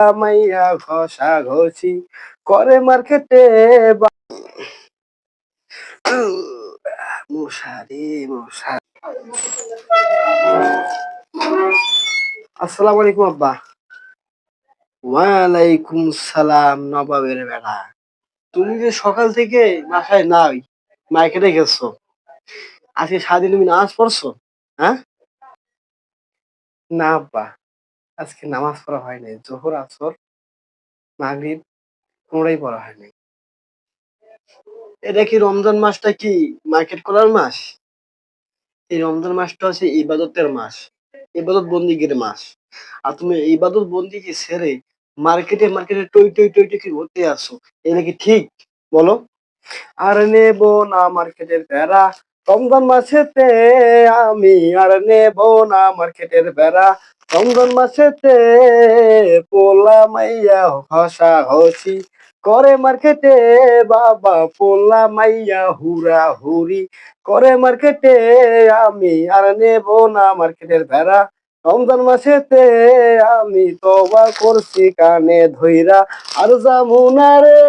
মাইয়া ঘষা ঘষি করে মার্কেটে মশারি মশা। আসসালামু আলাইকুম আব্বা। ওয়ালাইকুম সালাম নবাবের বেড়া। তুমি যে সকাল থেকে বাসায় নাই, মার্কেটে গেছো, আজকে সারাদিন তুমি নামাজ পড়ছো? হ্যাঁ? না আব্বা, আজকে নামাজ পড়া হয় নাই। জোহর আসর মাগরিব কোনোটাই পড়া হয় নাই। এটা কি রমজান মাসটা কি মার্কেট করার মাস? এই রমজান মাসটা হচ্ছে ইবাদতের মাস, ইবাদত বন্দিগির মাস। আর তুমি ইবাদত বন্দিগি ছেড়ে মার্কেটে মার্কেটে টই টই টই টই কি ঘুরতে আসো, এটা কি ঠিক? বলো। আর নেব না মার্কেটের প্যারা রমজান মাসেতে, আমি আর নেব না মার্কেটের প্যারা রমজান মাসেতে। পোলা মাইয়া হসা হসি করে মার্কেটে, বাবা পোলা মাইয়া হুরা হুরি করে মার্কেটে, আমি আর নেব না মার্কেটের প্যারা রমজান মাসেতে। আমি তওবা করছি কানে ধইরা, আর যামু না রে